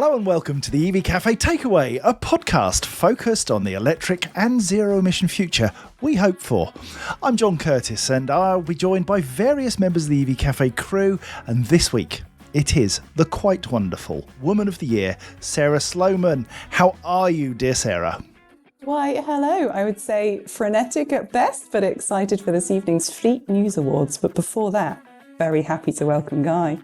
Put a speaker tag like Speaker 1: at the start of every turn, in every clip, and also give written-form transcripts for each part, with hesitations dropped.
Speaker 1: Hello and welcome to the EV Cafe Takeaway, a podcast focused on the electric and zero-emission future we hope for. I'm John Curtis and I'll be joined by various members of the EV Cafe crew, and this week it is the quite wonderful Woman of the Year, Sarah Sloman. How are you, dear Sarah?
Speaker 2: Why, hello. I would say frenetic at best, but excited for this evening's Fleet News Awards. But before that, very happy to welcome Guy.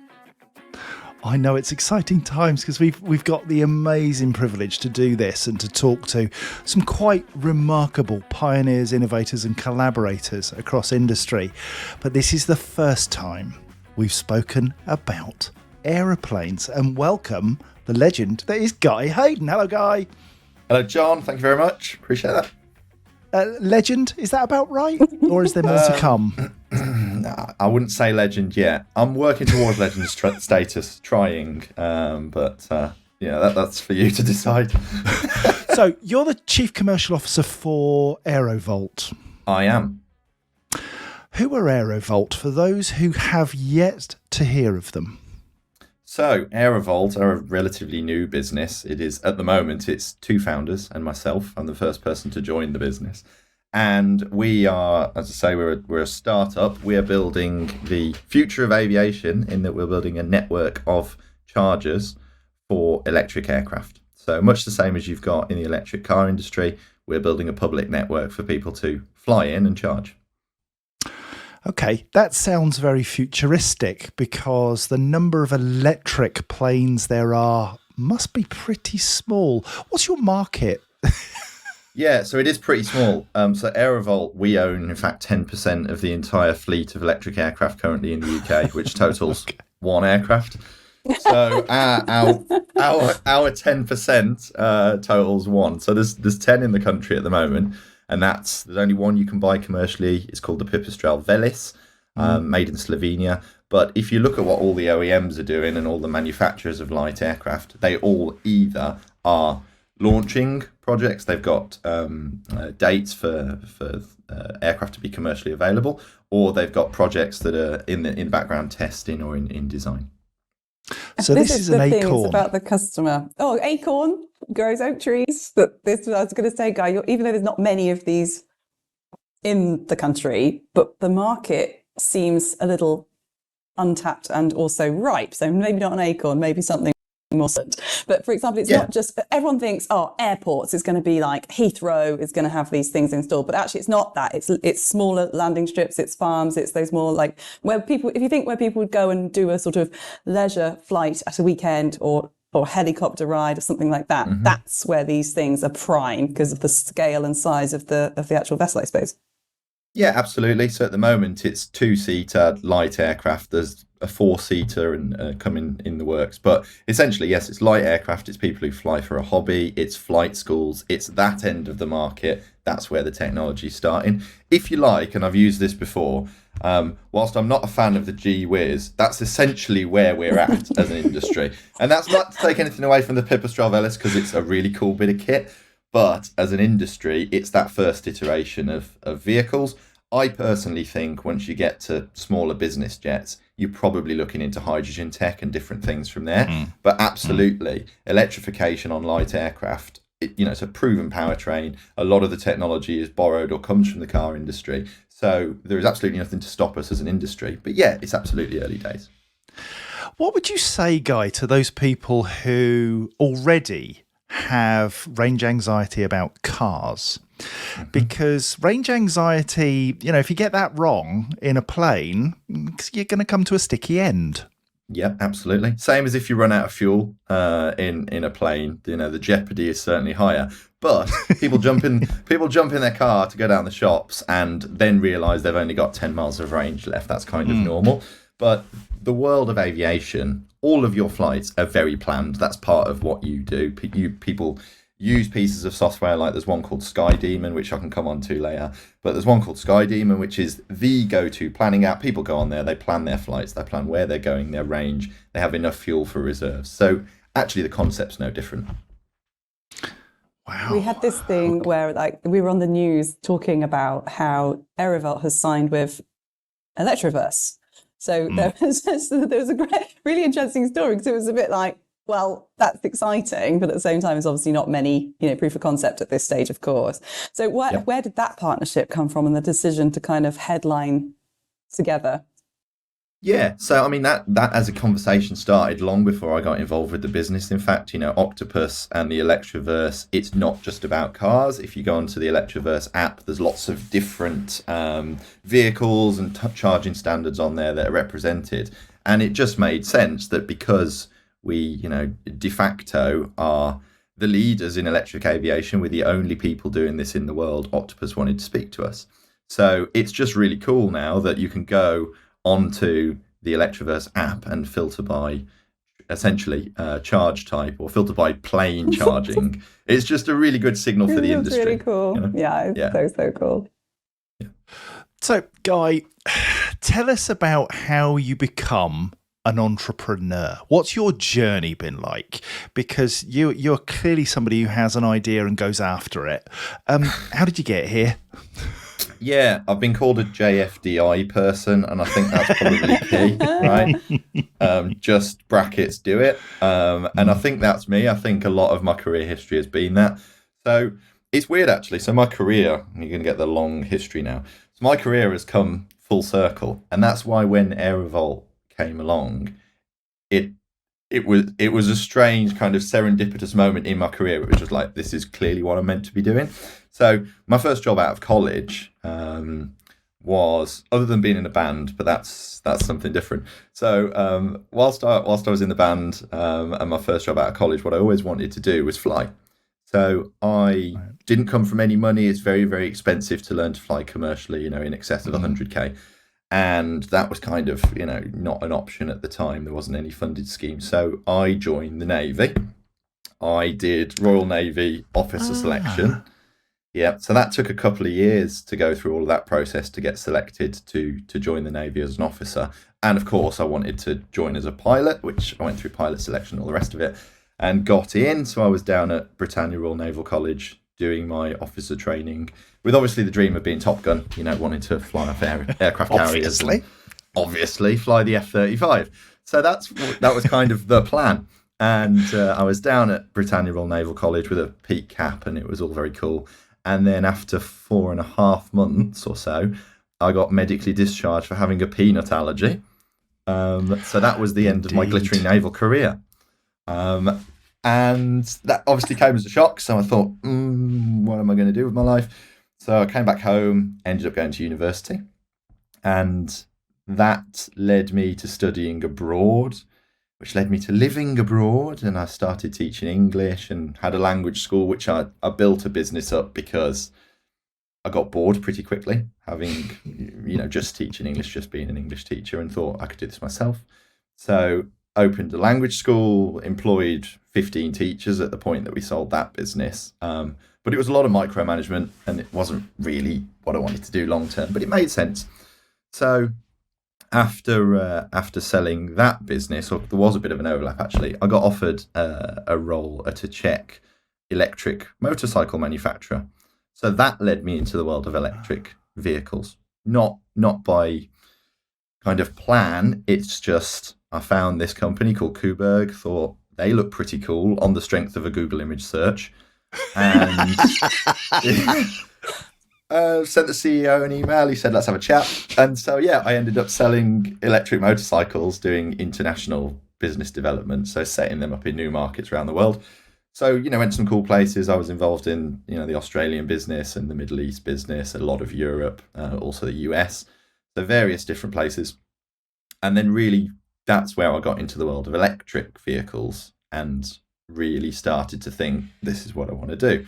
Speaker 1: I know it's exciting times because we've got the amazing privilege to do this and to talk to some quite remarkable pioneers, innovators and collaborators across industry. But this is the first time we've spoken about aeroplanes, and welcome the legend that is Guy Haydon. Hello, Guy.
Speaker 3: Hello, John. Thank you very much. Appreciate that.
Speaker 1: Legend, is that about right? Or is there more to come?
Speaker 3: I wouldn't say legend yet. I'm working towards legend status, trying. But that's for you to decide.
Speaker 1: So you're the Chief Commercial Officer for AeroVolt.
Speaker 3: I am.
Speaker 1: Who are AeroVolt for those who have yet to hear of them?
Speaker 3: So AeroVolt are a relatively new business. It is, at the moment, it's two founders and myself. I'm the first person to join the business. And we are, as I say, we're a startup. We are building the future of aviation in that we're building a network of chargers for electric aircraft. So much the same as you've got in the electric car industry, we're building a public network for people to fly in and charge.
Speaker 1: Okay, that sounds very futuristic because the number of electric planes there are must be pretty small. What's your market?
Speaker 3: Yeah, so it is pretty small. So AeroVolt, we own, in fact, 10% of the entire fleet of electric aircraft currently in the UK, which totals one aircraft. So our 10% totals one. So there's 10 in the country at the moment. And there's only one you can buy commercially. It's called the Pipistrel Velis, made in Slovenia. But if you look at what all the OEMs are doing and all the manufacturers of light aircraft, they all either are launching projects, they've got dates for aircraft to be commercially available, or they've got projects that are in background testing or in design.
Speaker 1: So this is an acorn.
Speaker 2: It's about the customer. Oh, acorn grows oak trees. But this, I was going to say, Guy, even though there's not many of these in the country, but the market seems a little untapped and also ripe. So maybe not an acorn, maybe something more. But for example, it's not just, everyone thinks, airports is going to be like Heathrow is going to have these things installed, but actually it's not that. It's smaller landing strips, it's farms, it's those more like where people, if you think where people would go and do a sort of leisure flight at a weekend or helicopter ride or something like that, that's where these things are prime because of the scale and size of the actual vessel, I suppose.
Speaker 3: Yeah, absolutely. So at the moment, it's two-seater light aircraft. There's a four-seater and coming in the works. But essentially, yes, it's light aircraft. It's people who fly for a hobby. It's flight schools. It's that end of the market. That's where the technology's starting. If you like, and I've used this before, whilst I'm not a fan of the Gee Whiz, that's essentially where we're at as an industry. And that's not to take anything away from the Pipistrel Velis because it's a really cool bit of kit. But as an industry, it's that first iteration of vehicles. I personally think once you get to smaller business jets, you're probably looking into hydrogen tech and different things from there. But absolutely, electrification on light aircraft, it's a proven powertrain. A lot of the technology is borrowed or comes from the car industry. So there is absolutely nothing to stop us as an industry. But yeah, it's absolutely early days.
Speaker 1: What would you say, Guy, to those people who already have range anxiety about cars? Because range anxiety, if you get that wrong in a plane, you're going to come to a sticky end.
Speaker 3: Yeah, absolutely. Same as if you run out of fuel in a plane, the jeopardy is certainly higher. But people jump in their car to go down the shops and then realise they've only got 10 miles of range left. That's kind of normal. But the world of aviation, all of your flights are very planned. That's part of what you do. People use pieces of software, like there's one called Sky Demon, which I can come on to later. But there's one called Sky Demon, which is the go-to planning app. People go on there, they plan their flights, they plan where they're going, their range, they have enough fuel for reserves. So actually the concept's no different.
Speaker 1: Wow.
Speaker 2: We had this thing where we were on the news talking about how AeroVolt has signed with Electroverse. So there was a really interesting story because it was a bit like, Well, that's exciting, but at the same time, there's obviously not many, proof of concept at this stage, of course. So where did that partnership come from, and the decision to kind of headline together?
Speaker 3: Yeah, so I mean that as a conversation started long before I got involved with the business. In fact, Octopus and the Electroverse, it's not just about cars. If you go onto the Electroverse app, there's lots of different vehicles and charging standards on there that are represented, and it just made sense that because we, de facto are the leaders in electric aviation, we're the only people doing this in the world. Octopus wanted to speak to us, so it's just really cool now that you can go onto the Electroverse app and filter by essentially charge type, or filter by plane charging. It's just a really good signal for the industry.
Speaker 2: It's really cool. Yeah, it's so cool.
Speaker 1: Yeah. So, Guy, tell us about how you become an entrepreneur. What's your journey been like? Because you're clearly somebody who has an idea and goes after it. How did you get here?
Speaker 3: Yeah, I've been called a JFDI person, and I think that's probably key, right? Just brackets, do it. And I think that's me. I think a lot of my career history has been that. So it's weird, actually. So my career, you're going to get the long history now. So my career has come full circle, and that's why when AeroVolt came along, it was a strange kind of serendipitous moment in my career. It was just like, this is clearly what I'm meant to be doing. So my first job out of college was, other than being in a band, but that's something different. So whilst I was in the band and my first job out of college, what I always wanted to do was fly. So I didn't come from any money. It's very, very expensive to learn to fly commercially, in excess of 100K. And that was kind of, not an option at the time. There wasn't any funded scheme. So I joined the Navy. I did Royal Navy officer selection. Yeah, so that took a couple of years to go through all of that process to get selected to join the Navy as an officer. And of course, I wanted to join as a pilot, which I went through pilot selection, all the rest of it, and got in. So I was down at Britannia Royal Naval College doing my officer training, with obviously the dream of being Top Gun, wanting to fly off aircraft carriers. Obviously, fly the F-35. So that was kind of the plan. And I was down at Britannia Royal Naval College with a peak cap, and it was all very cool. And then after 4.5 months or so, I got medically discharged for having a peanut allergy. So that was the end of my glittering naval career. And that obviously came as a shock. So I thought, what am I going to do with my life? So I came back home, ended up going to university. And that led me to studying abroad, which led me to living abroad. And I started teaching English and had a language school, which I built a business up because I got bored pretty quickly, having, just teaching English, just being an English teacher, and thought I could do this myself. So opened a language school, employed 15 teachers at the point that we sold that business. But it was a lot of micromanagement, and it wasn't really what I wanted to do long term, but it made sense. So after selling that business, or there was a bit of an overlap actually, I got offered a role at a Czech electric motorcycle manufacturer. So that led me into the world of electric vehicles. Not by kind of plan, it's just I found this company called Kuberg, thought they look pretty cool on the strength of a Google image search, and sent the CEO an email. He said, let's have a chat. And so, I ended up selling electric motorcycles, doing international business development, so setting them up in new markets around the world. So, went to some cool places. I was involved in, the Australian business and the Middle East business, a lot of Europe, also the US, so various different places. And then really, that's where I got into the world of electric vehicles and really started to think, this is what I want to do.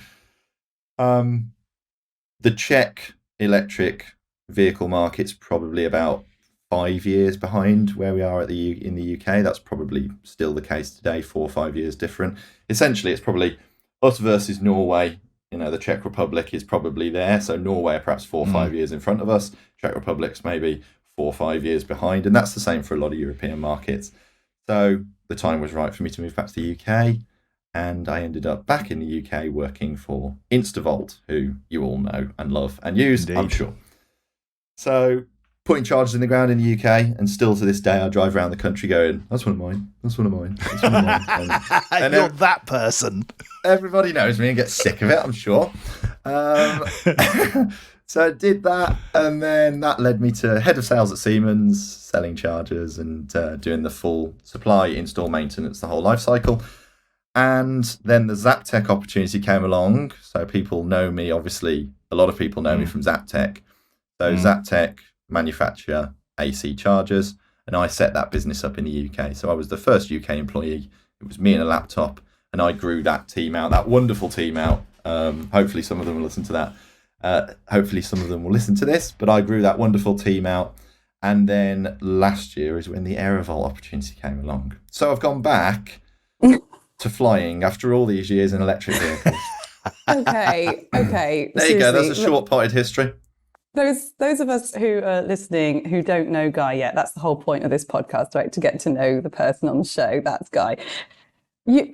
Speaker 3: The Czech electric vehicle market's probably about 5 years behind where we are in the UK. That's probably still the case today, 4 or 5 years different. Essentially, it's probably us versus Norway. The Czech Republic is probably there. So Norway are perhaps 4 or 5 years in front of us. Czech Republic's maybe 4 or 5 years behind. And that's the same for a lot of European markets. So the time was right for me to move back to the UK. And I ended up back in the UK working for InstaVolt, who you all know and love and use, indeed, I'm sure. So putting chargers in the ground in the UK, and still to this day I drive around the country going, that's one of mine, that's one of mine, that's one of mine. And
Speaker 1: You're that person.
Speaker 3: everybody knows me and gets sick of it, I'm sure. So I did that, and then that led me to head of sales at Siemens, selling chargers and doing the full supply, install, maintenance, the whole life cycle. And then the Zaptec opportunity came along. So people know me, obviously, a lot of people know me from Zaptec. So Zaptec manufacture AC chargers, and I set that business up in the UK. So I was the first UK employee. It was me and a laptop, and I grew that team out, that wonderful team out. Hopefully some of them will listen to that. Hopefully some of them will listen to this, but I grew that wonderful team out. And then last year is when the AeroVolt opportunity came along. So I've gone back to flying after all these years in electric vehicles.
Speaker 2: Okay.
Speaker 3: There you go. That's a short potted history.
Speaker 2: Those of us who are listening who don't know Guy yet, that's the whole point of this podcast, right? To get to know the person on the show. That's Guy.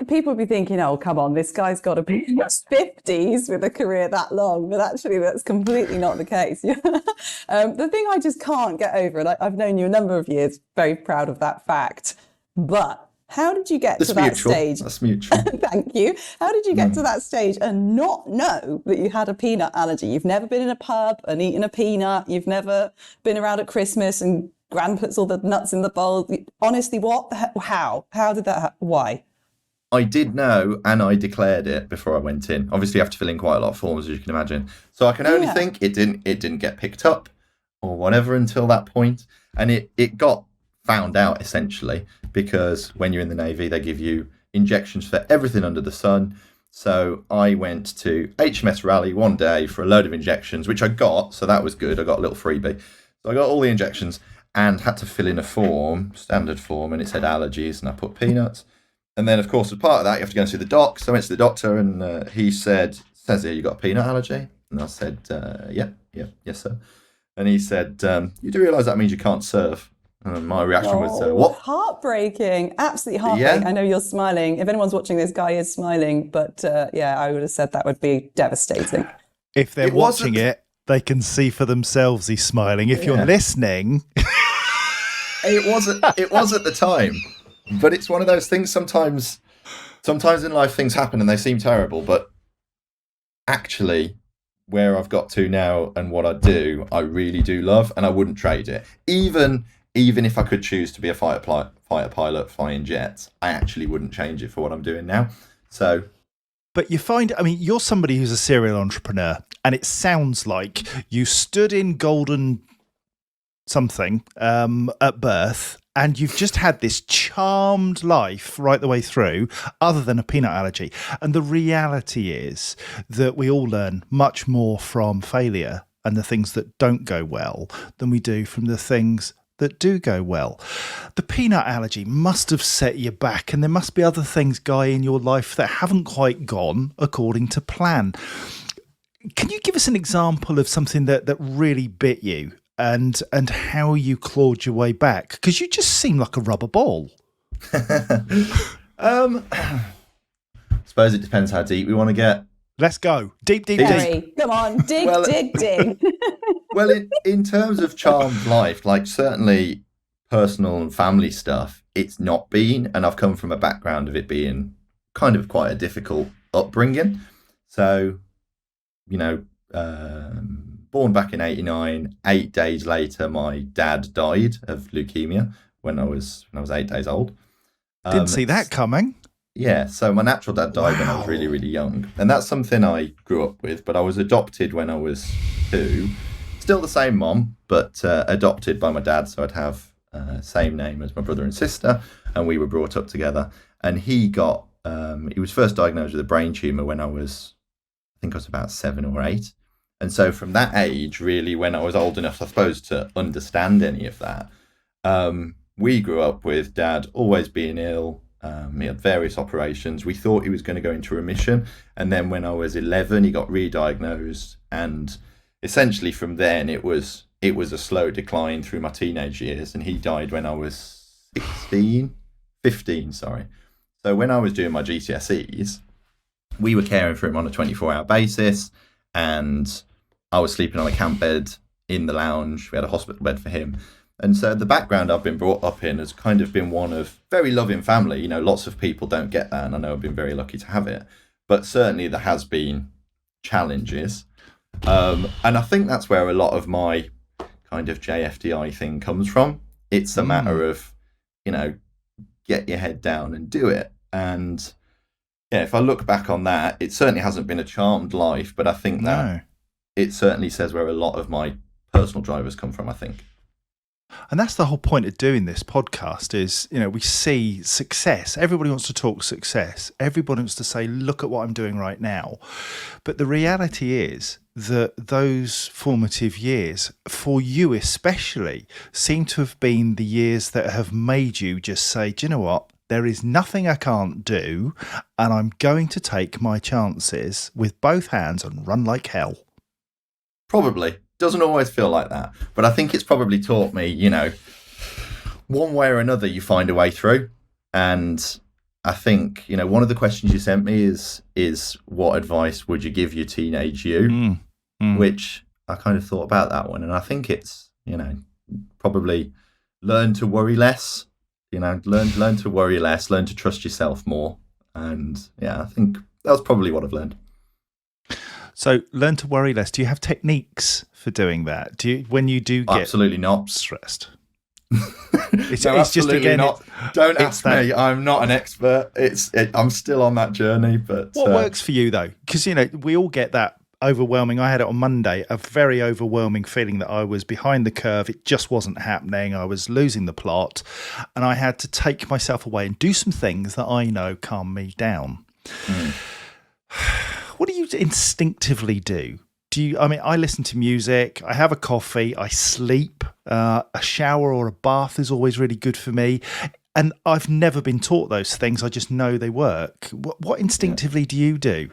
Speaker 2: People would be thinking, oh, come on, this guy's got to be in his 50s with a career that long. But actually, that's completely not the case. The thing I just can't get over, and I've known you a number of years, very proud of that fact. But how did you get to that stage?
Speaker 3: That's mutual.
Speaker 2: Thank you. How did you get to that stage and not know that you had a peanut allergy? You've never been in a pub and eaten a peanut. You've never been around at Christmas and Gran puts all the nuts in the bowl. Honestly, what? How? How did that? Why?
Speaker 3: I did know, and I declared it before I went in. Obviously, you have to fill in quite a lot of forms, as you can imagine. So I can only think it didn't get picked up or whatever until that point. And it got found out, essentially, because when you're in the Navy, they give you injections for everything under the sun. So I went to HMS Raleigh one day for a load of injections, which I got. So that was good. I got a little freebie. So I got all the injections and had to fill in a form, standard form, and it said allergies, and I put peanuts. And then, of course, as part of that, you have to go and see the doc. So I went to the doctor, and he says here, you got a peanut allergy? And I said, yes, sir. And he said, you do realise that means you can't serve? And my reaction was, what?
Speaker 2: Heartbreaking. Absolutely heartbreaking. Yeah. I know you're smiling. If anyone's watching this, Guy is smiling. But I would have said that would be devastating.
Speaker 1: If they're watching it, they can see for themselves he's smiling. If you're listening...
Speaker 3: It was at the time. But it's one of those things sometimes in life things happen and they seem terrible, but actually where I've got to now and what I do, I really do love, and I wouldn't trade it. Even if I could choose to be a fighter pilot flying jets, I actually wouldn't change it for what I'm doing now. So,
Speaker 1: but you find, I mean, you're somebody who's a serial entrepreneur, and it sounds like you stood in golden something at birth, and you've just had this charmed life right the way through, other than a peanut allergy. And the reality is that we all learn much more from failure and the things that don't go well than we do from the things that do go well. The peanut allergy must have set you back, and there must be other things, Guy, in your life that haven't quite gone according to plan. Can you give us an example of something that really bit you? And how you clawed your way back, because you just seem like a rubber ball.
Speaker 3: Suppose it depends how deep we want to get.
Speaker 1: Let's go deep.
Speaker 2: Come on, dig.
Speaker 3: Well, in terms of charmed life, like certainly personal and family stuff, it's not been, and I've come from a background of it being kind of quite a difficult upbringing. So, born back in 89, 8 days later, my dad died of leukemia when I was 8 days old.
Speaker 1: Didn't see that coming.
Speaker 3: Yeah, so my natural dad died when I was really, really young. And that's something I grew up with, but I was adopted when I was 2. Still the same mom, but adopted by my dad, so I'd have same name as my brother and sister, and we were brought up together. And he was first diagnosed with a brain tumour when I was about 7 or 8. And so from that age, really, when I was old enough, I suppose, to understand any of that, we grew up with Dad always being ill. He had various operations. We thought he was going to go into remission. And then when I was 11, he got re-diagnosed. And essentially from then, it was a slow decline through my teenage years. And he died when I was 15, sorry. So when I was doing my GCSEs, we were caring for him on a 24-hour basis. And I was sleeping on a camp bed in the lounge. We had a hospital bed for him. And so the background I've been brought up in has kind of been one of very loving family. You know, lots of people don't get that, and I know I've been very lucky to have it. But certainly there has been challenges. And I think that's where a lot of my kind of JFDI thing comes from. It's a matter of, you know, get your head down and do it. And yeah, if I look back on that, it certainly hasn't been a charmed life, but I think that it certainly says where a lot of my personal drivers come from, I think.
Speaker 1: And that's the whole point of doing this podcast is, you know, we see success. Everybody wants to talk success. Everybody wants to say, look at what I'm doing right now. But the reality is that those formative years, for you especially, seem to have been the years that have made you just say, do you know what? There is nothing I can't do, and I'm going to take my chances with both hands and run like hell.
Speaker 3: Probably. Doesn't always feel like that, but I think it's probably taught me, you know, one way or another you find a way through. And I think, you know, one of the questions you sent me is what advice would you give your teenage you? Which I kind of thought about that one, and I think it's, you know, probably learn to worry less. You know, learn to worry less, learn to trust yourself more. And yeah, I think that's probably what I've learned.
Speaker 1: So learn to worry less. Do you have techniques for doing that? Do you, when you do get
Speaker 3: absolutely not
Speaker 1: stressed?
Speaker 3: It's just again, not. Don't ask me. I'm not an expert. I'm still on that journey. But
Speaker 1: what works for you though? Because you know we all get that overwhelming. I had it on Monday. A very overwhelming feeling that I was behind the curve. It just wasn't happening. I was losing the plot, and I had to take myself away and do some things that I know calm me down. What do you instinctively do? I mean, I listen to music, I have a coffee, I sleep, a shower or a bath is always really good for me. And I've never been taught those things. I just know they work. What instinctively do you do?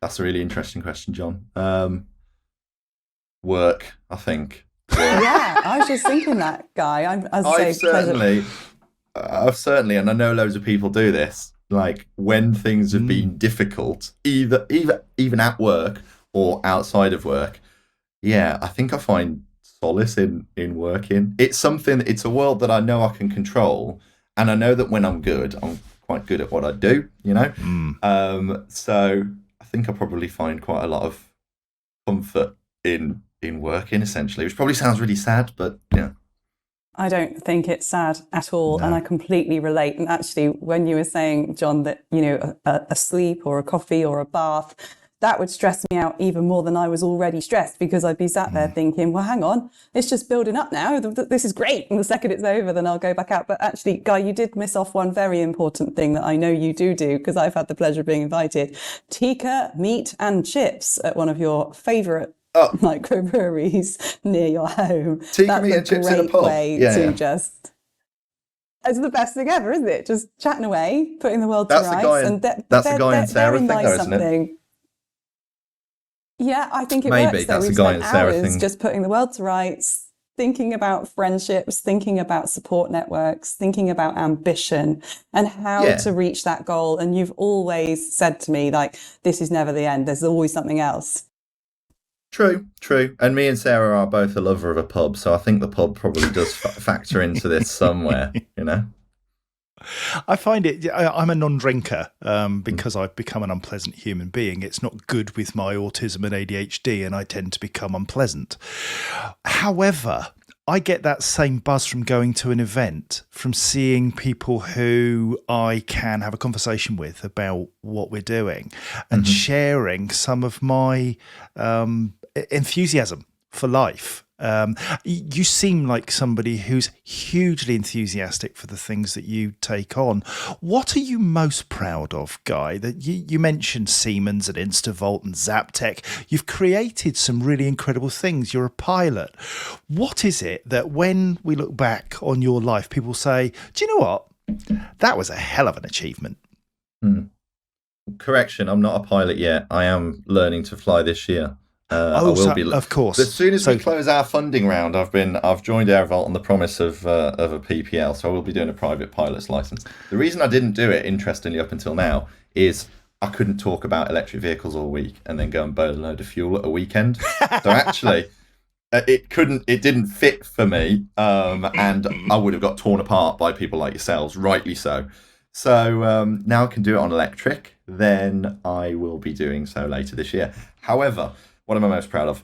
Speaker 3: That's a really interesting question, John. Work, I think. Work.
Speaker 2: Yeah, I was just thinking that, Guy.
Speaker 3: I've certainly, and I know loads of people do this, like when things have been difficult, even at work or outside of work, yeah, I think I find solace in working. It's a world that I know I can control, and I know that when I'm good, I'm quite good at what I do, you know? So I think I probably find quite a lot of comfort in working, essentially, which probably sounds really sad, but yeah.
Speaker 2: I don't think it's sad at all. No. And I completely relate. And actually, when you were saying, John, that, you know, a sleep or a coffee or a bath, that would stress me out even more than I was already stressed, because I'd be sat there thinking, well, hang on, it's just building up now. This is great. And the second it's over, then I'll go back out. But actually, Guy, you did miss off one very important thing that I know you do, because I've had the pleasure of being invited. Tikka meat and chips at one of your favourite microbreweries near your home.
Speaker 3: Tikka meat and chips in a pub.
Speaker 2: Just... It's the best thing ever, isn't it? Just chatting away, putting the world to rights.
Speaker 3: That's the Guy and Sarah thing, though, isn't it?
Speaker 2: Yeah, I think it
Speaker 3: Maybe
Speaker 2: works.
Speaker 3: That's
Speaker 2: We've
Speaker 3: the Guy
Speaker 2: spent
Speaker 3: and Sarah
Speaker 2: hours
Speaker 3: thing.
Speaker 2: just putting the world to rights, thinking about friendships, thinking about support networks, thinking about ambition and how to reach that goal. And you've always said to me, like, this is never the end. There's always something else.
Speaker 3: True. And me and Sarah are both a lover of a pub, so I think the pub probably does factor into this somewhere, you know?
Speaker 1: I find it, I'm a non-drinker because I've become an unpleasant human being. It's not good with my autism and ADHD, and I tend to become unpleasant. However, I get that same buzz from going to an event, from seeing people who I can have a conversation with about what we're doing and sharing some of my enthusiasm for life. You seem like somebody who's hugely enthusiastic for the things that you take on. What are you most proud of, Guy? That you mentioned Siemens and InstaVolt and Zaptec. You've created some really incredible things. You're a pilot. What is it that when we look back on your life, people say, do you know what? That was a hell of an achievement.
Speaker 3: Correction, I'm not a pilot yet. I am learning to fly this year. Of course. As soon as we close our funding round, I've joined AeroVolt on the promise of a PPL, so I will be doing a private pilot's license. The reason I didn't do it, interestingly, up until now, is I couldn't talk about electric vehicles all week and then go and burn a load of fuel at a weekend. So actually, it didn't fit for me, and I would have got torn apart by people like yourselves, rightly so. So now I can do it on electric. Then I will be doing so later this year. However, what am I most proud of?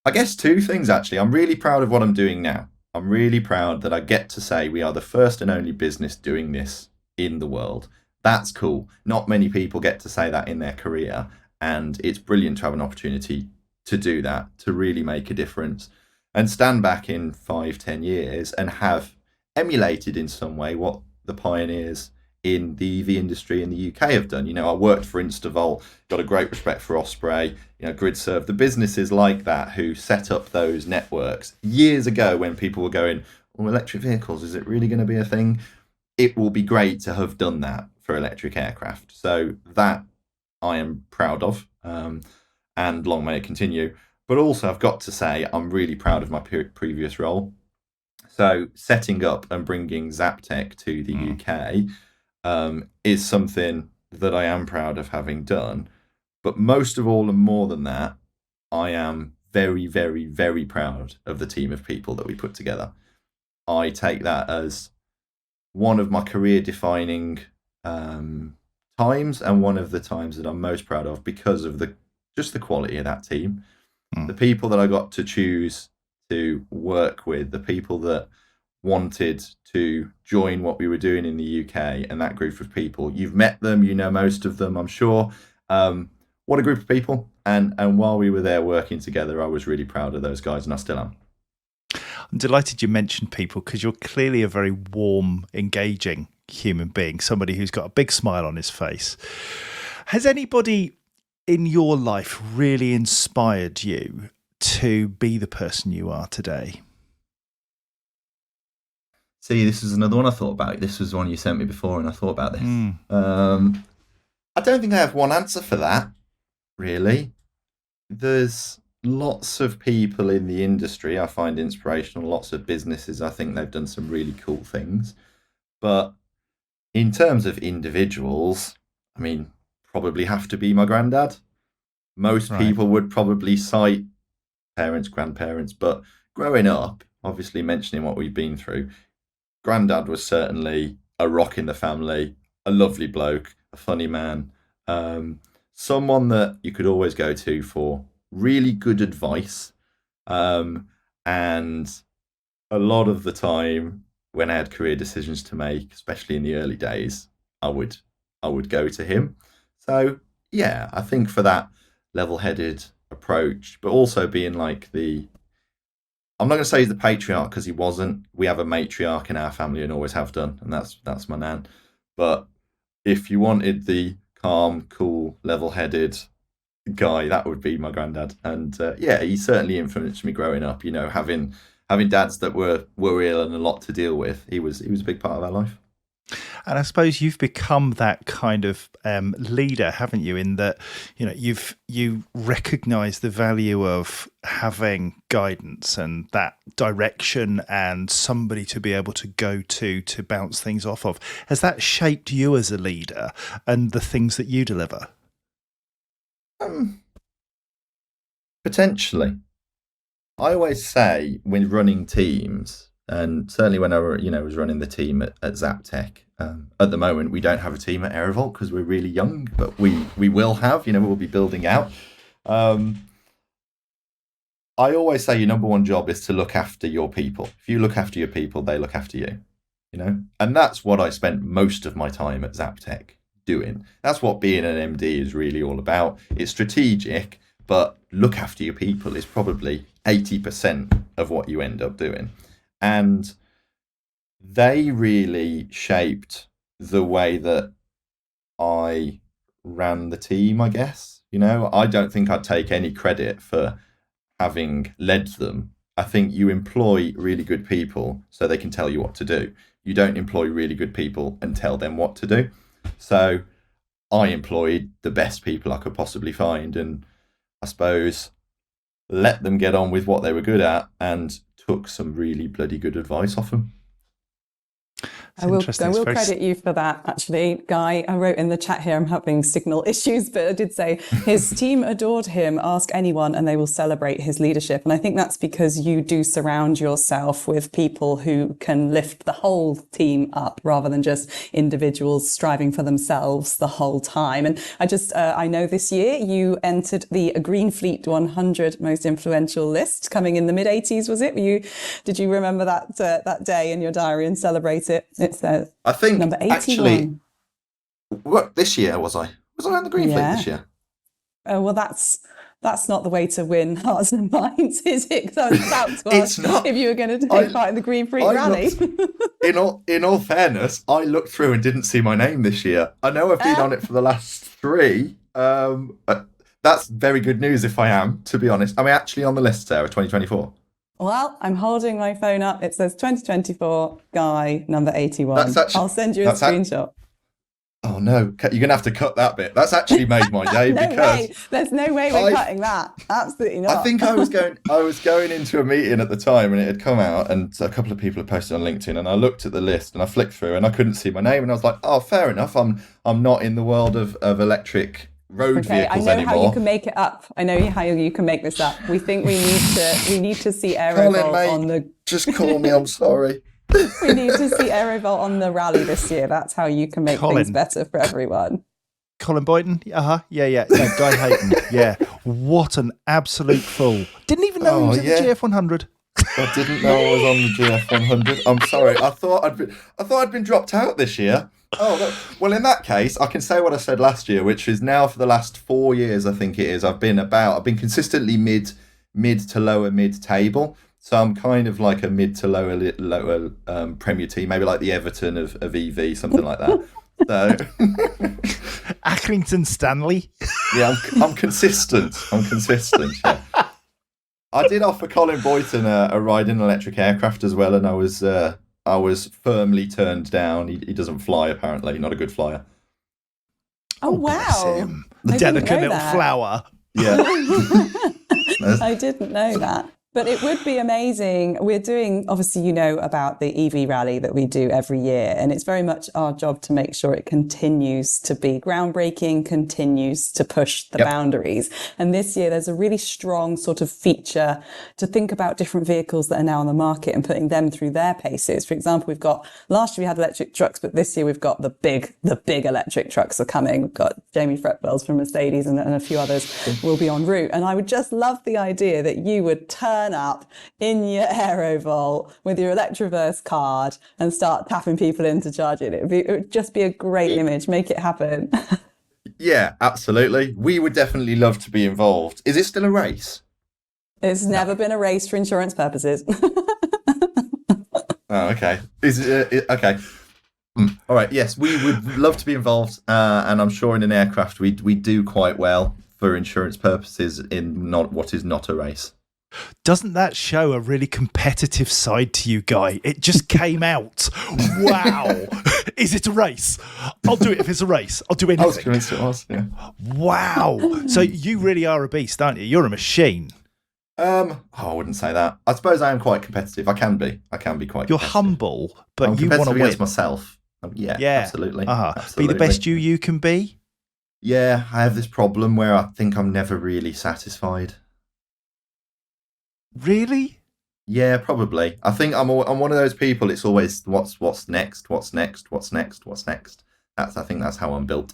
Speaker 3: I guess two things actually. I'm really proud of what I'm doing now. I'm really proud that I get to say we are the first and only business doing this in the world. That's cool. Not many people get to say that in their career, and it's brilliant to have an opportunity to do that, to really make a difference and stand back in 5-10 years and have emulated in some way what the pioneers in the EV industry in the UK have done. I worked for InstaVolt, got a great respect for Osprey, GridServe, the businesses like that who set up those networks years ago when people were going, "Oh, electric vehicles, is it really going to be a thing?" It will be great to have done that for electric aircraft. So that I am proud of, and long may it continue. But also, I've got to say, I'm really proud of my previous role. So setting up and bringing Zaptec to the UK is something that I am proud of having done. But most of all, and more than that, I am very, very, very proud of the team of people that we put together. I take that as one of my career-defining times, and one of the times that I'm most proud of because of just the quality of that team. The people that I got to choose to work with, the people that wanted to join what we were doing in the UK, and that group of people. You've met them, you know most of them, I'm sure. What a group of people. And while we were there working together, I was really proud of those guys, and I still am.
Speaker 1: I'm delighted you mentioned people, because you're clearly a very warm, engaging human being, somebody who's got a big smile on his face. Has anybody in your life really inspired you to be the person you are today?
Speaker 3: See, this is another one I thought about. This was one you sent me before, and I thought about this. I don't think I have one answer for that, really. There's lots of people in the industry I find inspirational, lots of businesses. I think they've done some really cool things. But in terms of individuals, I mean, probably have to be my granddad. Most people would probably cite parents, grandparents, but growing up, obviously mentioning what we've been through, Granddad was certainly a rock in the family, a lovely bloke, a funny man, someone that you could always go to for really good advice. And a lot of the time when I had career decisions to make, especially in the early days, I would go to him. So yeah, I think for that level-headed approach, but also being like I'm not going to say he's the patriarch, because he wasn't. We have a matriarch in our family and always have done, and that's my nan. But if you wanted the calm, cool, level-headed guy, that would be my granddad. And yeah, he certainly influenced me growing up. Having dads that were ill and a lot to deal with, he was a big part of our life.
Speaker 1: And I suppose you've become that kind of leader, haven't you? In that, you recognise the value of having guidance and that direction, and somebody to be able to go to bounce things off of. Has that shaped you as a leader and the things that you deliver?
Speaker 3: Potentially. I always say when running teams, and certainly when I was running the team at Zaptec. At the moment, we don't have a team at AeroVolt because we're really young, but we will have. We'll be building out. I always say your number one job is to look after your people. If you look after your people, they look after you. And that's what I spent most of my time at Zaptec doing. That's what being an MD is really all about. It's strategic, but look after your people is probably 80% of what you end up doing. And they really shaped the way that I ran the team, I guess. I don't think I'd take any credit for having led them. I think you employ really good people so they can tell you what to do. You don't employ really good people and tell them what to do. So I employed the best people I could possibly find, and I suppose let them get on with what they were good at, and took some really bloody good advice off them.
Speaker 1: It's
Speaker 2: I will
Speaker 1: interesting. It's very
Speaker 2: credit you for that, actually, Guy. I wrote in the chat here, I'm having signal issues, but I did say his team adored him. Ask anyone and they will celebrate his leadership. And I think that's because you do surround yourself with people who can lift the whole team up rather than just individuals striving for themselves the whole time. And I know this year you entered the Green Fleet 100 most influential list coming in the mid-80s, was it? Did you remember that day in your diary and celebrate it? It's
Speaker 3: I think
Speaker 2: number 81.
Speaker 3: actually, what this year was I? Was I on the Green Fleet this year?
Speaker 2: Oh, well, that's not the way to win hearts and minds, is it? Because I was about to
Speaker 3: It's
Speaker 2: ask
Speaker 3: not.
Speaker 2: if you were going to take part in the Green Fleet rally.
Speaker 3: In all fairness, I looked through and didn't see my name this year. I know I've been on it for the last 3. That's very good news if I am, to be honest. Am I actually on the list, Sarah, 2024?
Speaker 2: Well, I'm holding my phone up. It says 2024, Guy, number 81. I'll send you a screenshot.
Speaker 3: Oh no, you're going to have to cut that bit. That's actually made my day.
Speaker 2: There's no way we're cutting that. Absolutely not.
Speaker 3: I think I was going into a meeting at the time and it had come out and a couple of people had posted on LinkedIn and I looked at the list and I flicked through and I couldn't see my name and I was like, oh, fair enough. I'm not in the world of electric road vehicles anymore.
Speaker 2: I know how you can make it up. I know how you can make this up. We think we need to see AeroVolt on the...
Speaker 3: Just call me, I'm sorry.
Speaker 2: We need to see AeroVolt on the rally this year. That's how you can make things better for everyone.
Speaker 1: Colin Boyton? Yeah. Guy Haydon. Yeah. What an absolute fool. Didn't even know he was in the GF100.
Speaker 3: I didn't know I was on the GF100. I'm sorry. I thought I'd been dropped out this year. Well, in that case, I can say what I said last year, which is now for the last 4 years, I think it is. I've been consistently mid to lower mid table. So I'm kind of like a mid to lower Premier team, maybe like the Everton of EV, something like that. So
Speaker 1: Accrington Stanley.
Speaker 3: Yeah, I'm consistent. Yeah. I did offer Colin Boyton a ride in an electric aircraft as well, and I was firmly turned down. He doesn't fly, apparently. Not a good flyer.
Speaker 2: Oh, wow.
Speaker 1: The delicate little flower.
Speaker 3: Yeah.
Speaker 2: I didn't know that. But it would be amazing. We're doing, obviously, you know about the EV rally that we do every year, and it's very much our job to make sure it continues to be groundbreaking, continues to push the boundaries. And this year, there's a really strong sort of feature to think about different vehicles that are now on the market and putting them through their paces. For example, last year we had electric trucks, but this year we've got the big electric trucks are coming. We've got Jamie Fretwells from Mercedes and a few others will be en route. And I would just love the idea that you would turn up in your AeroVolt with your Electroverse card and start tapping people into charge it. It would just be a great image. Make it happen.
Speaker 3: Yeah, absolutely. We would definitely love to be involved. Is it still a race?
Speaker 2: It's never been a race for insurance purposes.
Speaker 3: Oh, okay. Is it okay? All right. Yes, we would love to be involved, and I'm sure in an aircraft we do quite well for insurance purposes in what is not a race.
Speaker 1: Doesn't that show a really competitive side to you, Guy? It just came out. Wow. Is it a race? I'll do it if it's a race. I'll do anything.
Speaker 3: I was convinced it was, yeah.
Speaker 1: Wow. So you really are a beast, aren't you? You're a machine.
Speaker 3: I wouldn't say that. I suppose I am quite competitive. I can be quite
Speaker 1: You're
Speaker 3: competitive.
Speaker 1: Humble, but you want to win.
Speaker 3: Against myself. Yeah, absolutely.
Speaker 1: Be the best you can be?
Speaker 3: Yeah, I have this problem where I think I'm never really satisfied.
Speaker 1: Really?
Speaker 3: Yeah, probably. I think I'm one of those people. It's always what's next. I think that's how I'm built.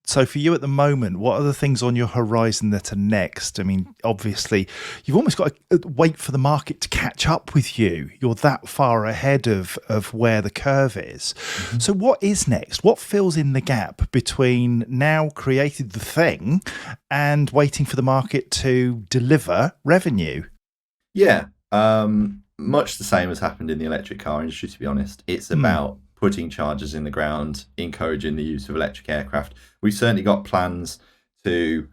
Speaker 1: So for you at the moment, what are the things on your horizon that are next? I mean, obviously, you've almost got to wait for the market to catch up with you. You're that far ahead of where the curve is. Mm-hmm. So what is next? What fills in the gap between now created the thing and waiting for the market to deliver revenue?
Speaker 3: Yeah, much the same has happened in the electric car industry, to be honest. It's about putting chargers in the ground, encouraging the use of electric aircraft. We've certainly got plans to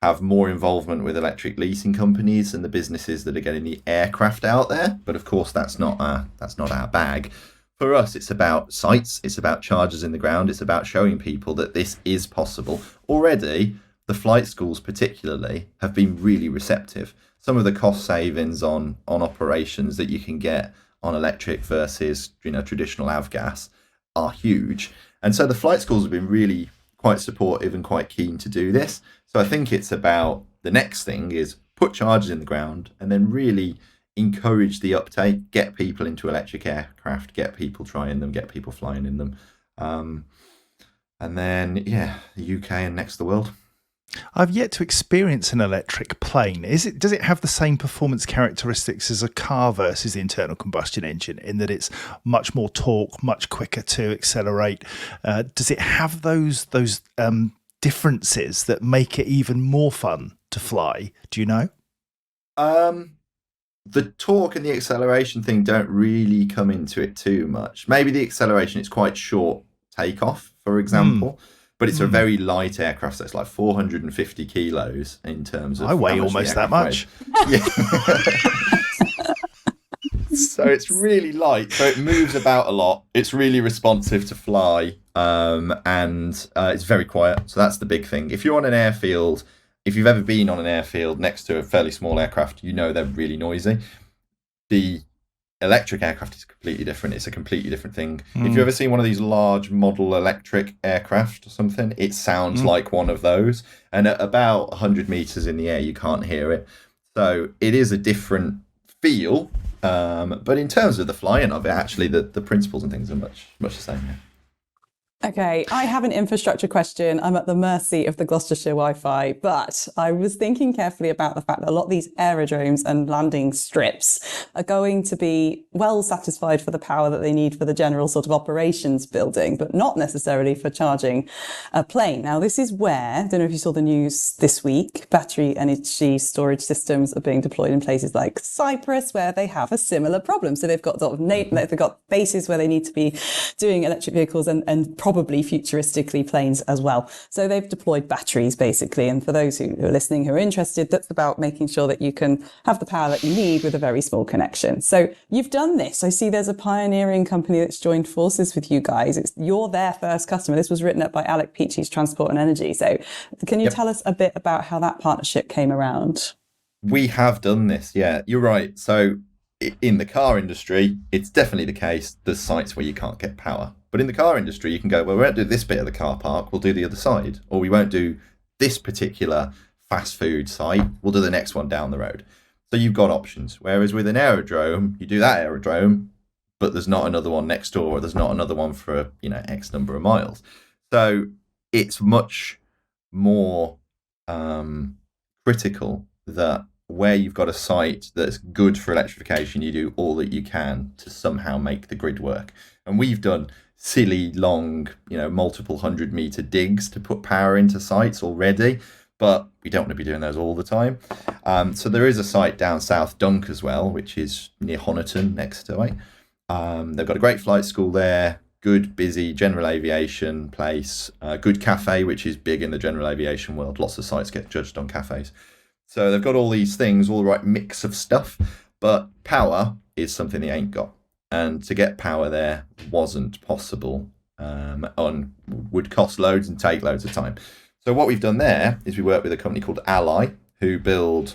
Speaker 3: have more involvement with electric leasing companies and the businesses that are getting the aircraft out there. But of course, that's not our bag. For us, it's about sites. It's about chargers in the ground. It's about showing people that this is possible. Already, the flight schools particularly have been really receptive. Some of the cost savings on operations that you can get on electric versus traditional avgas are huge. And so the flight schools have been really quite supportive and quite keen to do this. So I think it's about the next thing is put chargers in the ground and then really encourage the uptake, get people into electric aircraft, get people trying them, get people flying in them. And then, the UK and next the world.
Speaker 1: I've yet to experience an electric plane. Does it have the same performance characteristics as a car versus the internal combustion engine in that it's much more torque, much quicker to accelerate? Does it have those differences that make it even more fun to fly? Do you know?
Speaker 3: The torque and the acceleration thing don't really come into it too much. Maybe the acceleration is quite short takeoff, for example. But it's a very light aircraft, so it's like 450 kilos in terms of.
Speaker 1: I weigh almost that much.
Speaker 3: Yeah. So it's really light, so it moves about a lot. It's really responsive to fly, and it's very quiet. So that's the big thing. If you're on an airfield, if you've ever been on an airfield next to a fairly small aircraft, they're really noisy. The electric aircraft is completely different. It's a completely different thing. If you've ever seen one of these large model electric aircraft or something, it sounds like one of those. And at about 100 meters in the air, you can't hear it. So it is a different feel. But in terms of the flying of it, actually, the principles and things are much the same. Yeah.
Speaker 2: Okay, I have an infrastructure question. I'm at the mercy of the Gloucestershire Wi-Fi, but I was thinking carefully about the fact that a lot of these aerodromes and landing strips are going to be well satisfied for the power that they need for the general sort of operations building, but not necessarily for charging a plane. Now, this is where, I don't know if you saw the news this week, battery energy storage systems are being deployed in places like Cyprus, where they have a similar problem. So they've got sort of they've got bases where they need to be doing electric vehicles and probably futuristically planes as well. So they've deployed batteries basically. And for those who are listening who are interested, that's about making sure that you can have the power that you need with a very small connection. So you've done this. I see there's a pioneering company that's joined forces with you guys. You're their first customer. This was written up by Alec Peachy's Transport and Energy. So can you tell us a bit about how that partnership came around?
Speaker 3: We have done this. Yeah, you're right. So in the car industry, it's definitely the case. There's sites where you can't get power. But in the car industry, you can go, well, we won't do this bit of the car park, we'll do the other side. Or we won't do this particular fast food site, we'll do the next one down the road. So you've got options. Whereas with an aerodrome, you do that aerodrome, but there's not another one next door, or there's not another one for, X number of miles. So it's much more critical that where you've got a site that's good for electrification, you do all that you can to somehow make the grid work. And we've done silly long, multiple 100-meter digs to put power into sites already, but we don't want to be doing those all the time. So there is a site down South Dunk as well, which is near Honiton next to it. They've got a great flight school there, good, busy general aviation place, good cafe, which is big in the general aviation world. Lots of sites get judged on cafes. So they've got all these things, all the right mix of stuff, but power is something they ain't got. And to get power there wasn't possible, would cost loads and take loads of time. So what we've done there is we work with a company called Ally, who build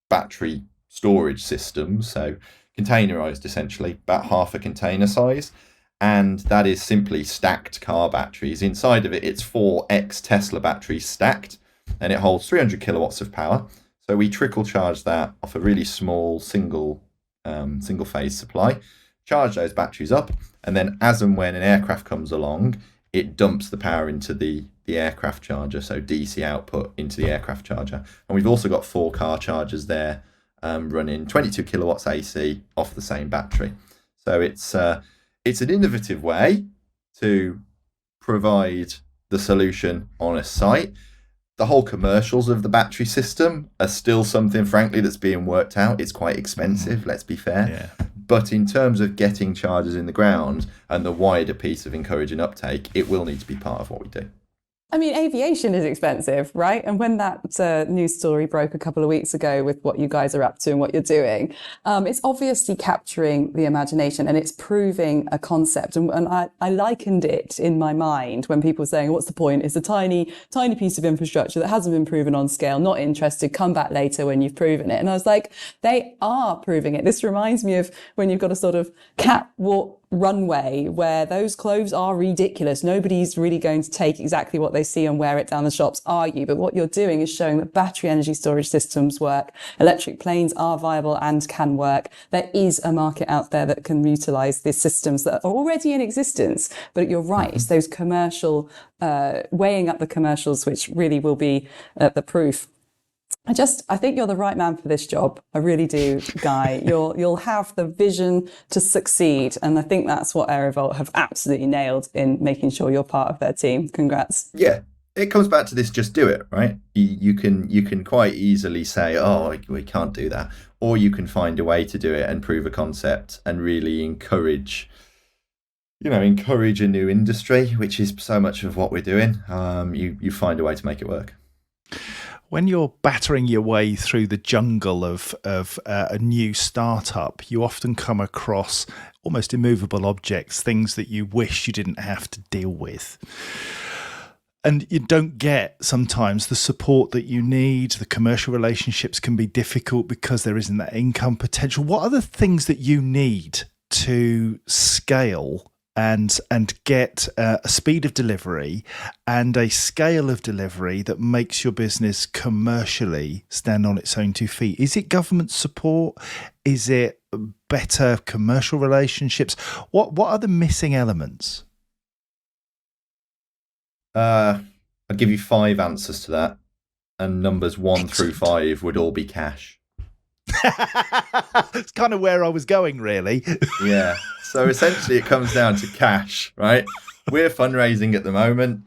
Speaker 3: battery storage systems, so containerized essentially, about half a container size. And that is simply stacked car batteries. Inside of it, it's 4 ex-Tesla batteries stacked, and it holds 300 kilowatts of power. So we trickle charge that off a really small single phase supply, charge those batteries up, and then as and when an aircraft comes along, it dumps the power into the aircraft charger, so DC output into the aircraft charger. And we've also got 4 car chargers there running 22 kilowatts AC off the same battery. So it's an innovative way to provide the solution on a site. The whole commercials of the battery system are still something, frankly, that's being worked out. It's quite expensive, let's be fair.
Speaker 1: Yeah.
Speaker 3: But in terms of getting chargers in the ground and the wider piece of encouraging uptake, it will need to be part of what we do.
Speaker 2: I mean, aviation is expensive, right? And when that news story broke a couple of weeks ago with what you guys are up to and what you're doing, it's obviously capturing the imagination and it's proving a concept. And I likened it in my mind when people were saying, what's the point? It's a tiny, tiny piece of infrastructure that hasn't been proven on scale, not interested, come back later when you've proven it. And I was like, they are proving it. This reminds me of when you've got a sort of catwalk runway where those clothes are ridiculous. Nobody's really going to take exactly what they see and wear it down the shops, are you? But what you're doing is showing that battery energy storage systems work. Electric planes are viable and can work. There is a market out there that can utilize these systems that are already in existence. But you're right, it's those commercial, weighing up the commercials, which really will be the proof. I think you're the right man for this job. I really do, Guy. You'll have the vision to succeed. And I think that's what AeroVolt have absolutely nailed in making sure you're part of their team. Congrats.
Speaker 3: Yeah. It comes back to this, just do it, right? You can quite easily say, oh, we can't do that. Or you can find a way to do it and prove a concept and really encourage a new industry, which is so much of what we're doing. You find a way to make it work.
Speaker 1: When you're battering your way through the jungle of a new startup, you often come across almost immovable objects, things that you wish you didn't have to deal with. And you don't get sometimes the support that you need. The commercial relationships can be difficult because there isn't that income potential. What are the things that you need to scale and get a speed of delivery and a scale of delivery that makes your business commercially stand on its own 2 feet? Is it government support? Is it better commercial relationships? What are the missing elements?
Speaker 3: I'd give you 5 answers to that, and numbers 1
Speaker 1: Excellent.
Speaker 3: through 5 would all be cash.
Speaker 1: It's kind of where I was going, really.
Speaker 3: Yeah. So essentially it comes down to cash, right? We're fundraising at the moment.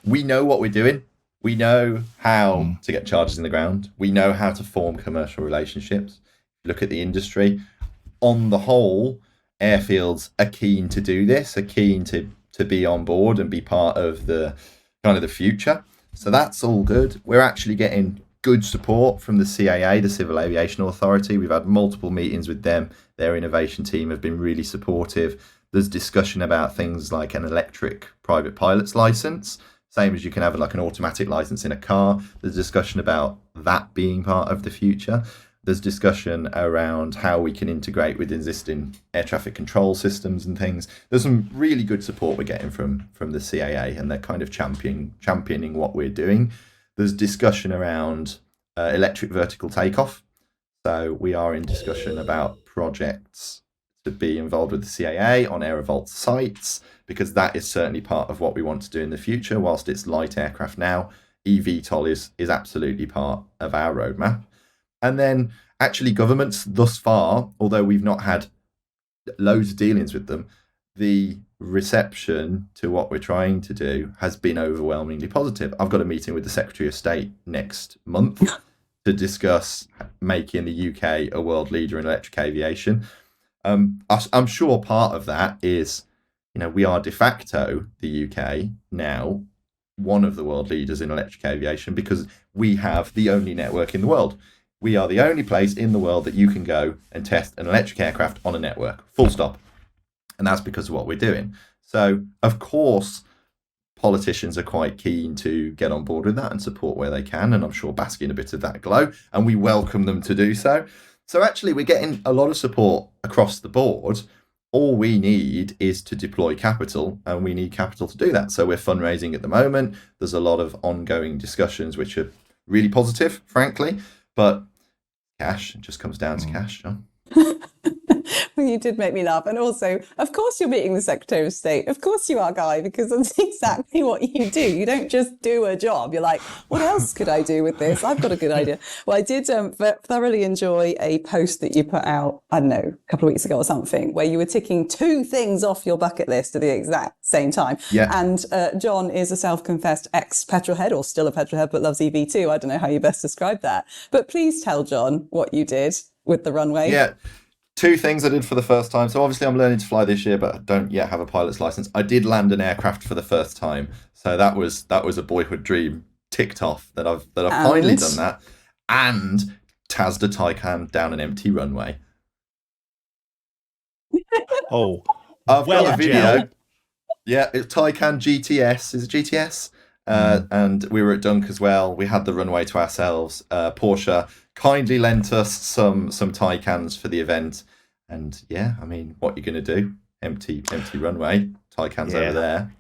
Speaker 3: We know what we're doing. We know how to get charges in the ground. We know how to form commercial relationships. Look at the industry. On the whole, airfields are keen to do this, are keen to be on board and be part of the kind of the future. So that's all good. We're actually getting good support from the CAA, the Civil Aviation Authority. We've had multiple meetings with them. Their innovation team have been really supportive. There's discussion about things like an electric private pilot's license, same as you can have like an automatic license in a car. There's discussion about that being part of the future. There's discussion around how we can integrate with existing air traffic control systems and things. There's some really good support we're getting from the CAA, and they're kind of championing what we're doing. There's discussion around electric vertical takeoff. So we are in discussion about projects to be involved with the CAA on AeroVolt sites, because that is certainly part of what we want to do in the future. Whilst it's light aircraft now, eVTOL is absolutely part of our roadmap. And then actually governments thus far, although we've not had loads of dealings with them, the reception to what we're trying to do has been overwhelmingly positive. I've got a meeting with the Secretary of State next month to discuss making the UK a world leader in electric aviation. I'm sure part of that is, we are de facto, the UK now, one of the world leaders in electric aviation because we have the only network in the world. We are the only place in the world that you can go and test an electric aircraft on a network, full stop. And that's because of what we're doing. So, of course, politicians are quite keen to get on board with that and support where they can. And I'm sure bask in a bit of that glow, and we welcome them to do so. So actually, we're getting a lot of support across the board. All we need is to deploy capital, and we need capital to do that. So we're fundraising at the moment. There's a lot of ongoing discussions, which are really positive, frankly. But cash, it just comes down to cash, John.
Speaker 2: Well, you did make me laugh. And also, of course, you're meeting the Secretary of State. Of course you are, Guy, because that's exactly what you do. You don't just do a job. You're like, what else could I do with this? I've got a good idea. Well, I did thoroughly enjoy a post that you put out, I don't know, a couple of weeks ago or something, where you were ticking 2 things off your bucket list at the exact same time.
Speaker 3: Yeah.
Speaker 2: And John is a self-confessed ex-petrolhead, or still a petrolhead, but loves EV too. I don't know how you best describe that. But please tell John what you did with the runway.
Speaker 3: Yeah. Two things I did for the first time. So obviously I'm learning to fly this year, but I don't yet have a pilot's license. I did land an aircraft for the first time. So that was a boyhood dream ticked off that I've finally done that. And tazzed a Taycan down an empty runway.
Speaker 1: Oh,
Speaker 3: I've got a video.
Speaker 1: Gel.
Speaker 3: Yeah, it's Taycan GTS. Is it GTS? And we were at Dunk as well. We had the runway to ourselves. Porsche kindly lent us some Taycans for the event. And yeah, I mean, what are you going to do? Empty runway. Taycan's over there.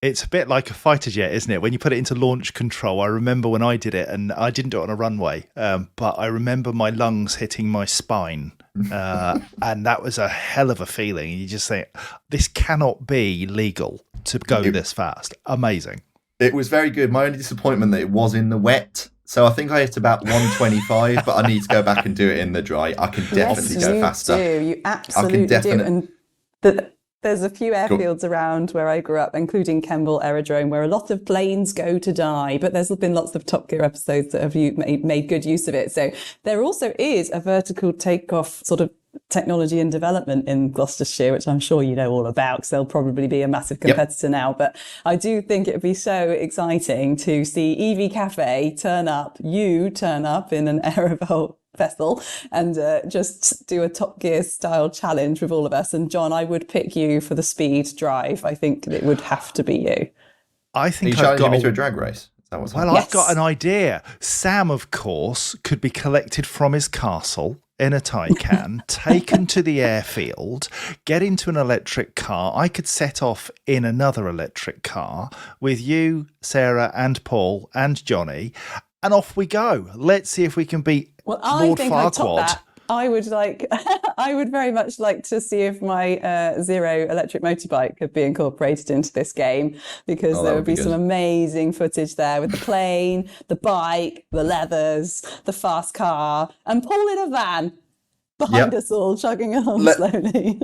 Speaker 1: It's a bit like a fighter jet, isn't it? When you put it into launch control, I remember when I did it, and I didn't do it on a runway, but I remember my lungs hitting my spine. And that was a hell of a feeling. You just think, this cannot be legal to go this fast. Amazing.
Speaker 3: It was very good. My only disappointment that it was in the wet. So I think I hit about 125, but I need to go back and do it in the dry. I can definitely go faster.
Speaker 2: You absolutely do. And there's a few airfields around where I grew up, including Kemble Aerodrome, where a lot of planes go to die. But there's been lots of Top Gear episodes that have made good use of it. So there also is a vertical takeoff sort of technology and development in Gloucestershire, which I'm sure you know all about, because they'll probably be a massive competitor now. But I do think it would be so exciting to see EV Cafe turn up in an AeroVolt vessel and just do a Top Gear style challenge with all of us. And John, I would pick you for the speed drive. I think it would have to be you.
Speaker 1: I think
Speaker 3: Are you challenging me to a drag race? Is that what's happening?
Speaker 1: I've got an idea. Sam, of course, could be collected from his castle in a Taycan, taken to the airfield, get into an electric car. I could set off in another electric car with you, Sarah, and Paul, and Johnny, and off we go. Let's see if we can beat Lord Farquaad.
Speaker 2: I would very much like to see if my Zero electric motorbike could be incorporated into this game, because there would be some amazing footage there with the plane, the bike, the leathers, the fast car, and Paul in a van behind us all, chugging along slowly.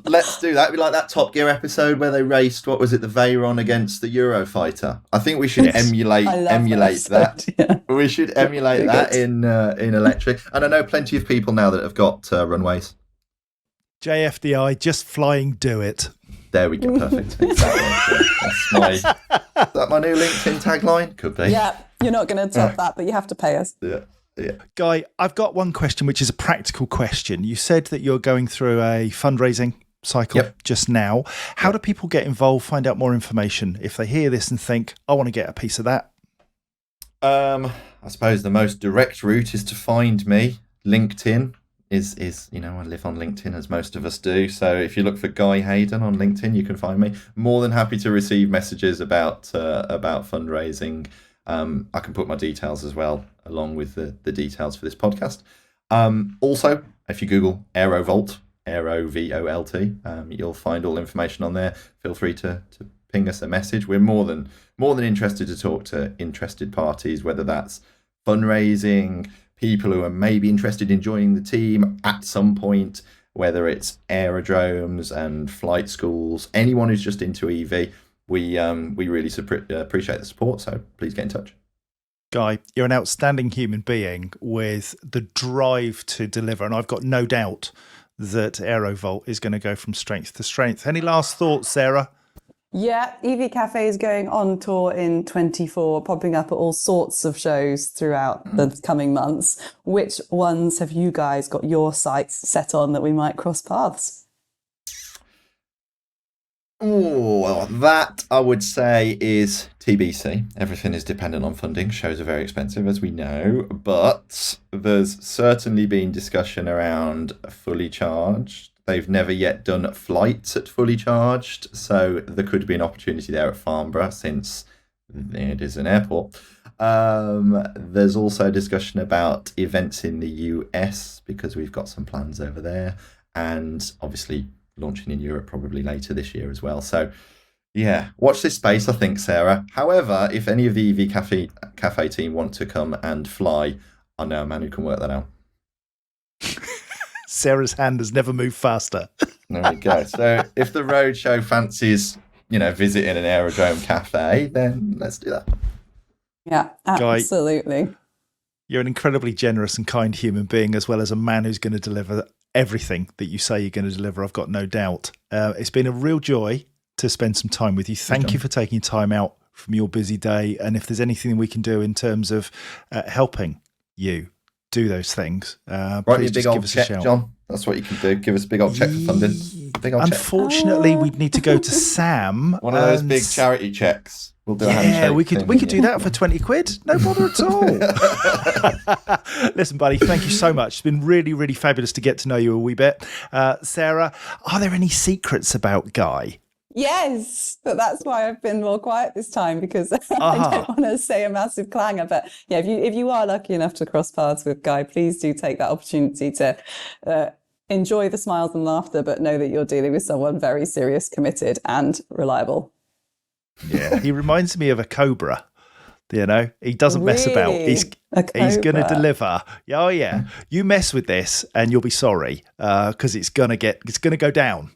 Speaker 3: Let's do that. It'd be like that Top Gear episode where they raced, what was it, the Veyron against the Eurofighter. I think we should emulate that. Yeah. We should emulate that in electric. And I know plenty of people now that have got runways.
Speaker 1: JFDI, just flying, do it.
Speaker 3: There we go. Perfect. Exactly. Is that my new LinkedIn tagline? Could be.
Speaker 2: Yeah, you're not going to top that, but you have to pay us.
Speaker 3: Yeah.
Speaker 1: Guy, I've got one question, which is a practical question. You said that you're going through a fundraising cycle just now. How do people get involved, find out more information if they hear this and think, I want to get a piece of that?
Speaker 3: I suppose the most direct route is to find me. LinkedIn is I live on LinkedIn, as most of us do. So if you look for Guy Haydon on LinkedIn, you can find me. More than happy to receive messages about fundraising. I can put my details as well, along with the details for this podcast. Also, if you Google AeroVolt, AeroVolt, you'll find all information on there. Feel free to ping us a message. We're more than interested to talk to interested parties, whether that's fundraising, people who are maybe interested in joining the team at some point, whether it's aerodromes and flight schools, anyone who's just into EV. We really appreciate the support, so please get in touch.
Speaker 1: Guy, you're an outstanding human being with the drive to deliver, and I've got no doubt that AeroVolt is going to go from strength to strength. Any last thoughts, Sarah?
Speaker 2: Yeah, EV Cafe is going on tour in 24, popping up at all sorts of shows throughout the coming months. Which ones have you guys got your sights set on that we might cross paths?
Speaker 3: Oh, that I would say is TBC. Everything is dependent on funding. Shows are very expensive, as we know, but there's certainly been discussion around fully charged. They've never yet done flights at fully charged, so there could be an opportunity there at Farnborough, since it is an airport. There's also discussion about events in the US, because we've got some plans over there, and obviously launching in Europe probably later this year as well. So yeah, watch this space, I think, Sarah. However, if any of the EV Cafe team want to come and fly, I know a man who can work that out.
Speaker 1: Sarah's hand has never moved faster.
Speaker 3: There we go. So if the roadshow fancies, visiting an aerodrome cafe, then let's do that.
Speaker 2: Yeah, absolutely.
Speaker 1: Guy, You're an incredibly generous and kind human being, as well as a man who's going to deliver everything that you say you're going to deliver. I've got no doubt. It's been a real joy to spend some time with you. Thank you for taking time out from your busy day. And if there's anything we can do in terms of helping you do those things, please just give us a shout.
Speaker 3: John. That's what you can do. Give us a big old check for funding. Big old
Speaker 1: Unfortunately, we'd need to go to Sam.
Speaker 3: One of those big charity checks. We'll do a handshake.
Speaker 1: we could do that for 20 quid. No bother at all. Listen, buddy, thank you so much. It's been really, really fabulous to get to know you a wee bit. Sarah, are there any secrets about Guy?
Speaker 2: Yes, but that's why I've been more quiet this time, because I don't want to say a massive clanger. But yeah, if you are lucky enough to cross paths with Guy, please do take that opportunity to enjoy the smiles and laughter, but know that you're dealing with someone very serious, committed, and reliable.
Speaker 1: Yeah, he reminds me of a cobra. You know, he doesn't mess about. He's going to deliver. Oh yeah, you mess with this and you'll be sorry, because it's going to go down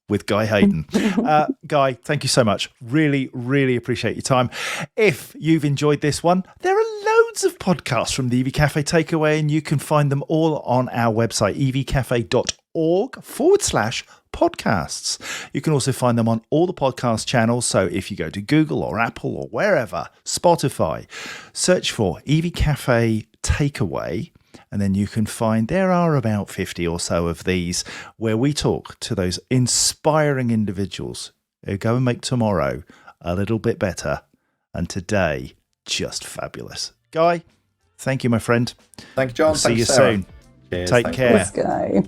Speaker 1: with Guy Haydon. Guy, thank you so much. Really, really appreciate your time. If you've enjoyed this one, there are loads of podcasts from the EV Cafe Takeaway, and you can find them all on our website, evcafe.org/podcasts. You can also find them on all the podcast channels. So if you go to Google or Apple or wherever, Spotify, search for EV Cafe Takeaway, and then you can find there are about 50 or so of these where we talk to those inspiring individuals who go and make tomorrow a little bit better and today just fabulous. Guy, thank you, my friend.
Speaker 3: Thank you, John.
Speaker 1: See you soon.
Speaker 3: Cheers.
Speaker 1: Take care.
Speaker 2: Thanks, Guy.